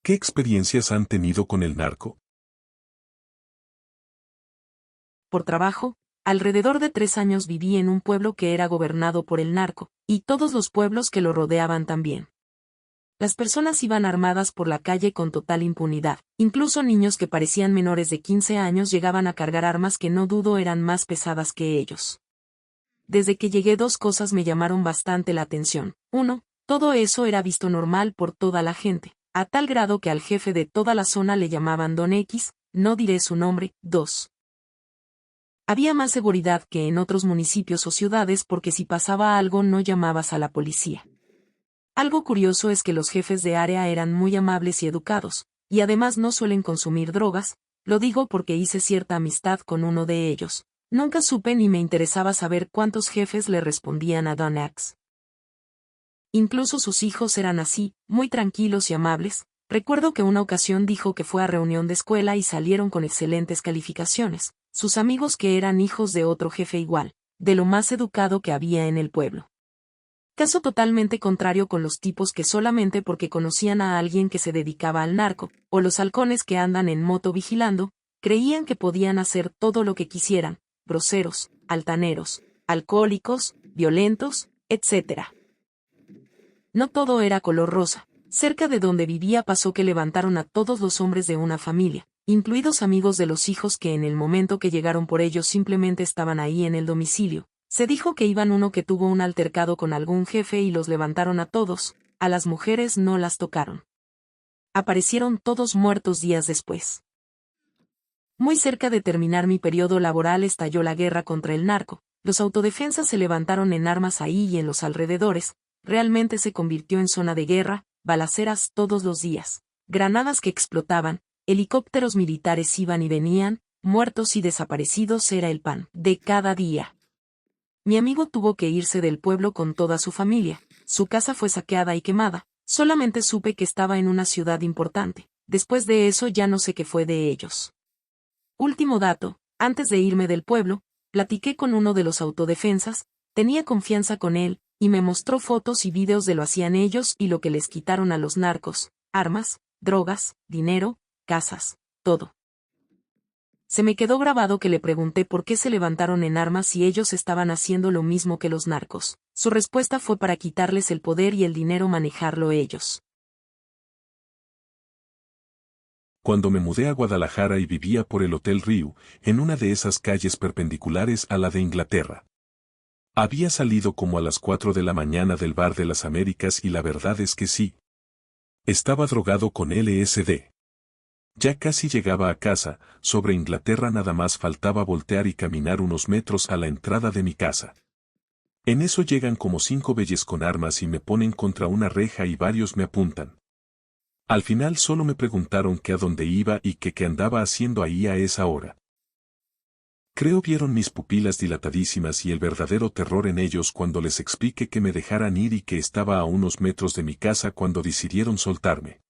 ¿Qué experiencias han tenido con el narco? Por trabajo, alrededor de 3 años viví en un pueblo que era gobernado por el narco, y todos los pueblos que lo rodeaban también. Las personas iban armadas por la calle con total impunidad, incluso niños que parecían menores de 15 años llegaban a cargar armas que no dudo eran más pesadas que ellos. Desde que llegué 2 cosas me llamaron bastante la atención. 1, todo eso era visto normal por toda la gente, a tal grado que al jefe de toda la zona le llamaban Don X, no diré su nombre. 2. Había más seguridad que en otros municipios o ciudades porque si pasaba algo no llamabas a la policía. Algo curioso es que los jefes de área eran muy amables y educados, y además no suelen consumir drogas, lo digo porque hice cierta amistad con uno de ellos. Nunca supe ni me interesaba saber cuántos jefes le respondían a Don X. Incluso sus hijos eran así, muy tranquilos y amables. Recuerdo que una ocasión dijo que fue a reunión de escuela y salieron con excelentes calificaciones, sus amigos que eran hijos de otro jefe igual, de lo más educado que había en el pueblo. Caso totalmente contrario con los tipos que solamente porque conocían a alguien que se dedicaba al narco, o los halcones que andan en moto vigilando, creían que podían hacer todo lo que quisieran, groseros, altaneros, alcohólicos, violentos, etc. No todo era color rosa. Cerca de donde vivía pasó que levantaron a todos los hombres de una familia, incluidos amigos de los hijos que en el momento que llegaron por ellos simplemente estaban ahí en el domicilio. Se dijo que iban uno que tuvo un altercado con algún jefe y los levantaron a todos, a las mujeres no las tocaron. Aparecieron todos muertos días después. Muy cerca de terminar mi periodo laboral estalló la guerra contra el narco, los autodefensas se levantaron en armas ahí y en los alrededores, realmente se convirtió en zona de guerra, balaceras todos los días, granadas que explotaban, helicópteros militares iban y venían, muertos y desaparecidos era el pan de cada día. Mi amigo tuvo que irse del pueblo con toda su familia, su casa fue saqueada y quemada, solamente supe que estaba en una ciudad importante, después de eso ya no sé qué fue de ellos. Último dato, antes de irme del pueblo, platiqué con uno de los autodefensas, tenía confianza con él, y me mostró fotos y videos de lo hacían ellos y lo que les quitaron a los narcos, armas, drogas, dinero, casas, todo. Se me quedó grabado que le pregunté por qué se levantaron en armas si ellos estaban haciendo lo mismo que los narcos. Su respuesta fue para quitarles el poder y el dinero manejarlo ellos. Cuando me mudé a Guadalajara y vivía por el Hotel Riu, en una de esas calles perpendiculares a la de Inglaterra. Había salido como a las 4 de la mañana del Bar de las Américas y la verdad es que sí. Estaba drogado con LSD. Ya casi llegaba a casa, sobre Inglaterra nada más faltaba voltear y caminar unos metros a la entrada de mi casa. En eso llegan como 5 beyes con armas y me ponen contra una reja y varios me apuntan. Al final solo me preguntaron que a dónde iba y que qué andaba haciendo ahí a esa hora. Creo vieron mis pupilas dilatadísimas y el verdadero terror en ellos cuando les expliqué que me dejaran ir y que estaba a unos metros de mi casa cuando decidieron soltarme.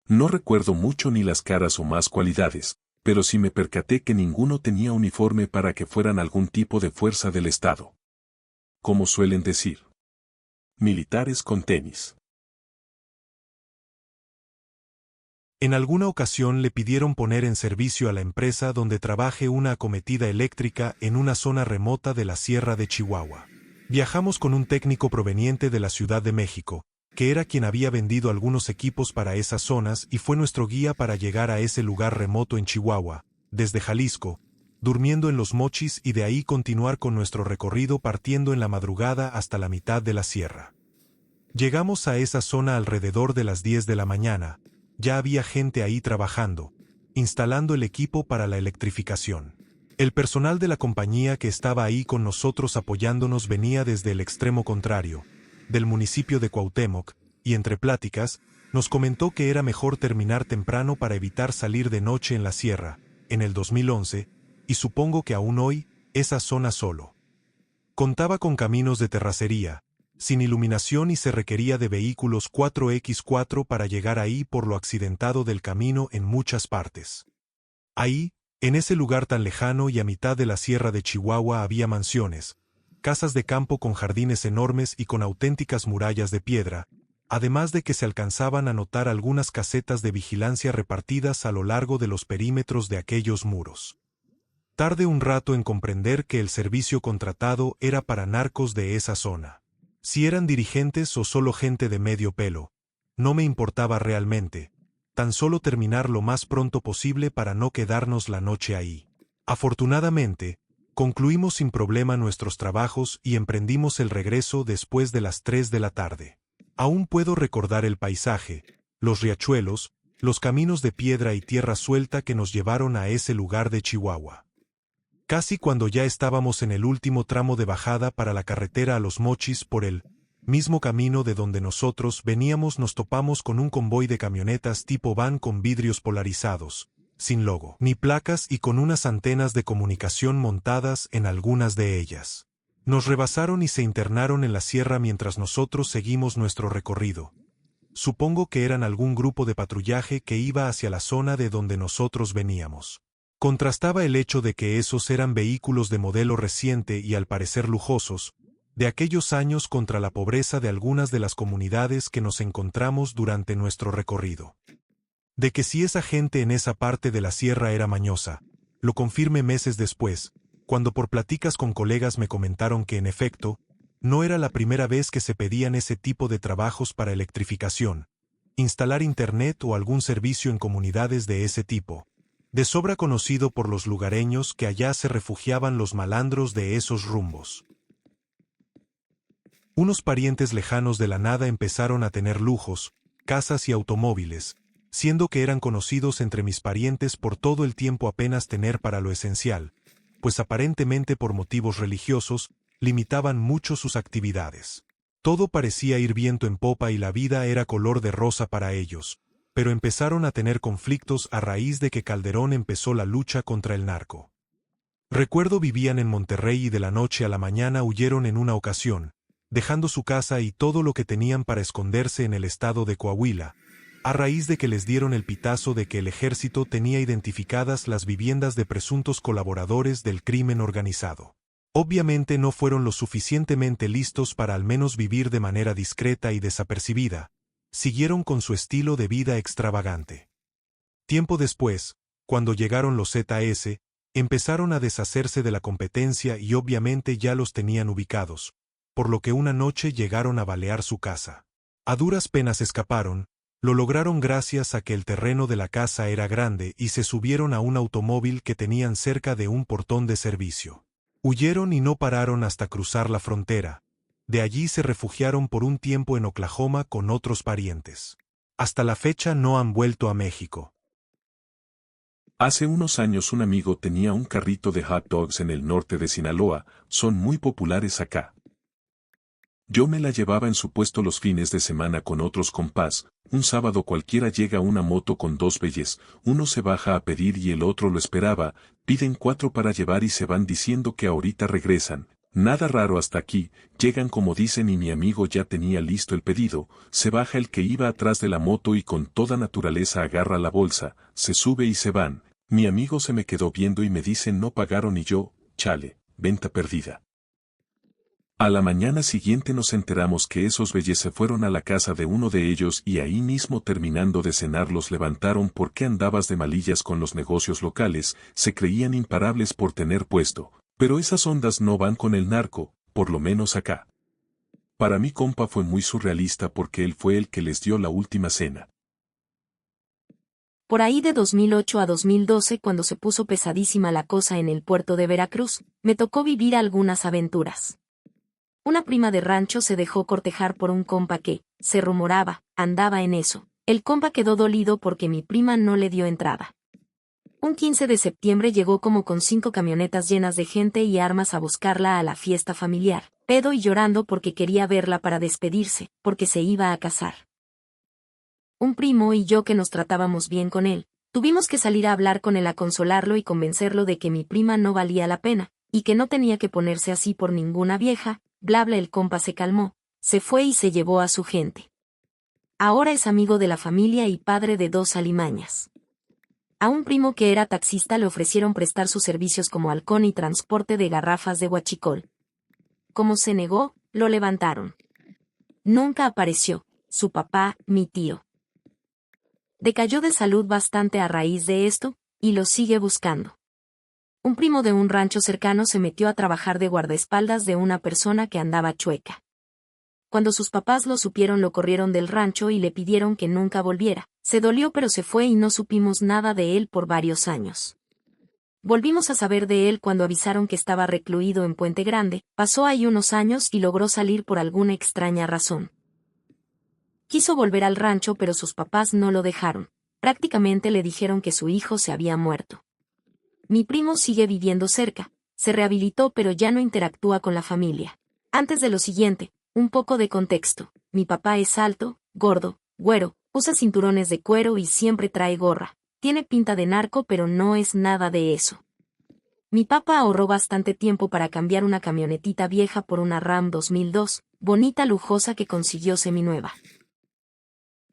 No recuerdo mucho ni las caras o más cualidades, pero sí me percaté que ninguno tenía uniforme para que fueran algún tipo de fuerza del Estado. Como suelen decir. Militares con tenis. En alguna ocasión le pidieron poner en servicio a la empresa donde trabaje una acometida eléctrica en una zona remota de la Sierra de Chihuahua. Viajamos con un técnico proveniente de la Ciudad de México, que era quien había vendido algunos equipos para esas zonas y fue nuestro guía para llegar a ese lugar remoto en Chihuahua, desde Jalisco, durmiendo en Los Mochis y de ahí continuar con nuestro recorrido partiendo en la madrugada hasta la mitad de la sierra. Llegamos a esa zona alrededor de las 10 de la mañana, ya había gente ahí trabajando, instalando el equipo para la electrificación. El personal de la compañía que estaba ahí con nosotros apoyándonos venía desde el extremo contrario, del municipio de Cuauhtémoc, y entre pláticas, nos comentó que era mejor terminar temprano para evitar salir de noche en la sierra, en el 2011, y supongo que aún hoy, esa zona solo. Contaba con caminos de terracería, sin iluminación y se requería de vehículos 4x4 para llegar ahí por lo accidentado del camino en muchas partes. Ahí, en ese lugar tan lejano y a mitad de la sierra de Chihuahua había mansiones, casas de campo con jardines enormes y con auténticas murallas de piedra, además de que se alcanzaban a notar algunas casetas de vigilancia repartidas a lo largo de los perímetros de aquellos muros. Tardé un rato en comprender que el servicio contratado era para narcos de esa zona. Si eran dirigentes o solo gente de medio pelo, no me importaba realmente, tan solo terminar lo más pronto posible para no quedarnos la noche ahí. Afortunadamente, concluimos sin problema nuestros trabajos y emprendimos el regreso después de las 3 de la tarde. Aún puedo recordar el paisaje, los riachuelos, los caminos de piedra y tierra suelta que nos llevaron a ese lugar de Chihuahua. Casi cuando ya estábamos en el último tramo de bajada para la carretera a Los Mochis por el mismo camino de donde nosotros veníamos, nos topamos con un convoy de camionetas tipo van con vidrios polarizados, sin logo ni placas y con unas antenas de comunicación montadas en algunas de ellas. Nos rebasaron y se internaron en la sierra mientras nosotros seguimos nuestro recorrido. Supongo que eran algún grupo de patrullaje que iba hacia la zona de donde nosotros veníamos. Contrastaba el hecho de que esos eran vehículos de modelo reciente y al parecer lujosos, de aquellos años contra la pobreza de algunas de las comunidades que nos encontramos durante nuestro recorrido. De que si esa gente en esa parte de la sierra era mañosa, lo confirmé meses después, cuando por pláticas con colegas me comentaron que en efecto, no era la primera vez que se pedían ese tipo de trabajos para electrificación, instalar internet o algún servicio en comunidades de ese tipo. De sobra conocido por los lugareños que allá se refugiaban los malandros de esos rumbos. Unos parientes lejanos de la nada empezaron a tener lujos, casas y automóviles, siendo que eran conocidos entre mis parientes por todo el tiempo apenas tener para lo esencial, pues aparentemente por motivos religiosos, limitaban mucho sus actividades. Todo parecía ir viento en popa y la vida era color de rosa para ellos, pero empezaron a tener conflictos a raíz de que Calderón empezó la lucha contra el narco. Recuerdo vivían en Monterrey y de la noche a la mañana huyeron en una ocasión, dejando su casa y todo lo que tenían para esconderse en el estado de Coahuila, a raíz de que les dieron el pitazo de que el ejército tenía identificadas las viviendas de presuntos colaboradores del crimen organizado. Obviamente no fueron lo suficientemente listos para al menos vivir de manera discreta y desapercibida. Siguieron con su estilo de vida extravagante. Tiempo después, cuando llegaron los ZS, empezaron a deshacerse de la competencia y obviamente ya los tenían ubicados, por lo que una noche llegaron a balear su casa. A duras penas escaparon, lo lograron gracias a que el terreno de la casa era grande y se subieron a un automóvil que tenían cerca de un portón de servicio. Huyeron y no pararon hasta cruzar la frontera. De allí se refugiaron por un tiempo en Oklahoma con otros parientes. Hasta la fecha no han vuelto a México. Hace unos años un amigo tenía un carrito de hot dogs en el norte de Sinaloa, son muy populares acá. Yo me la llevaba en su puesto los fines de semana con otros compás, un sábado cualquiera llega una moto con dos beyes, uno se baja a pedir y el otro lo esperaba, piden 4 para llevar y se van diciendo que ahorita regresan. Nada raro hasta aquí, llegan como dicen y mi amigo ya tenía listo el pedido, se baja el que iba atrás de la moto y con toda naturaleza agarra la bolsa, se sube y se van. Mi amigo se me quedó viendo y me dice no pagaron y yo, chale, venta perdida. A la mañana siguiente nos enteramos que esos beyes se fueron a la casa de uno de ellos y ahí mismo terminando de cenar los levantaron porque andabas de malillas con los negocios locales, se creían imparables por tener puesto. Pero esas ondas no van con el narco, por lo menos acá. Para mi compa fue muy surrealista porque él fue el que les dio la última cena. Por ahí de 2008 a 2012, cuando se puso pesadísima la cosa en el puerto de Veracruz, me tocó vivir algunas aventuras. Una prima de rancho se dejó cortejar por un compa que, se rumoraba, andaba en eso. El compa quedó dolido porque mi prima no le dio entrada. Un 15 de septiembre llegó como con 5 camionetas llenas de gente y armas a buscarla a la fiesta familiar, pedo y llorando porque quería verla para despedirse, porque se iba a casar. Un primo y yo que nos tratábamos bien con él, tuvimos que salir a hablar con él a consolarlo y convencerlo de que mi prima no valía la pena, y que no tenía que ponerse así por ninguna vieja, bla bla. El compa se calmó, se fue y se llevó a su gente. Ahora es amigo de la familia y padre de 2 alimañas. A un primo que era taxista le ofrecieron prestar sus servicios como halcón y transporte de garrafas de huachicol. Como se negó, lo levantaron. Nunca apareció. su papá, mi tío. Decayó de salud bastante a raíz de esto, y lo sigue buscando. Un primo de un rancho cercano se metió a trabajar de guardaespaldas de una persona que andaba chueca. Cuando sus papás lo supieron lo corrieron del rancho y le pidieron que nunca volviera. Se dolió pero se fue y no supimos nada de él por varios años. Volvimos a saber de él cuando avisaron que estaba recluido en Puente Grande. Pasó ahí unos años y logró salir por alguna extraña razón. Quiso volver al rancho pero sus papás no lo dejaron. Prácticamente le dijeron que su hijo se había muerto. Mi primo sigue viviendo cerca, se rehabilitó pero ya no interactúa con la familia. Antes de lo siguiente, un poco de contexto. Mi papá es alto, gordo, güero, usa cinturones de cuero y siempre trae gorra. Tiene pinta de narco pero no es nada de eso. Mi papá ahorró bastante tiempo para cambiar una camionetita vieja por una Ram 2002, bonita lujosa que consiguió seminueva.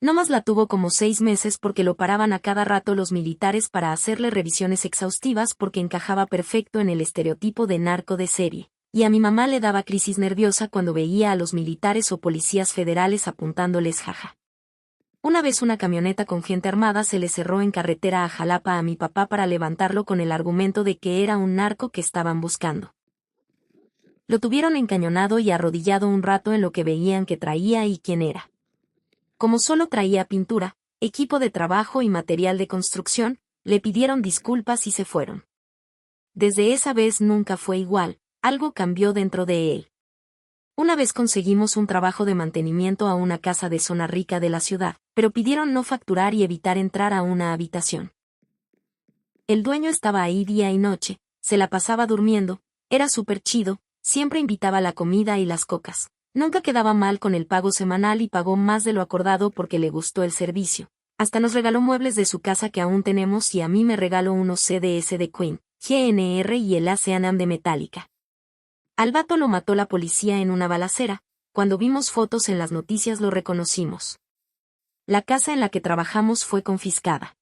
No más la tuvo como 6 meses porque lo paraban a cada rato los militares para hacerle revisiones exhaustivas porque encajaba perfecto en el estereotipo de narco de serie. Y a mi mamá le daba crisis nerviosa cuando veía a los militares o policías federales apuntándoles jaja. Una vez una camioneta con gente armada se le cerró en carretera a Jalapa a mi papá para levantarlo con el argumento de que era un narco que estaban buscando. Lo tuvieron encañonado y arrodillado un rato en lo que veían que traía y quién era. Como solo traía pintura, equipo de trabajo y material de construcción, le pidieron disculpas y se fueron. Desde esa vez nunca fue igual, algo cambió dentro de él. Una vez conseguimos un trabajo de mantenimiento a una casa de zona rica de la ciudad, pero pidieron no facturar y evitar entrar a una habitación. El dueño estaba ahí día y noche, se la pasaba durmiendo, era súper chido, siempre invitaba la comida y las cocas. Nunca quedaba mal con el pago semanal y pagó más de lo acordado porque le gustó el servicio. Hasta nos regaló muebles de su casa que aún tenemos y a mí me regaló unos CDs de Queen, GNR y el Aseanam de Metallica. Al vato lo mató la policía en una balacera, cuando vimos fotos en las noticias lo reconocimos. La casa en la que trabajamos fue confiscada.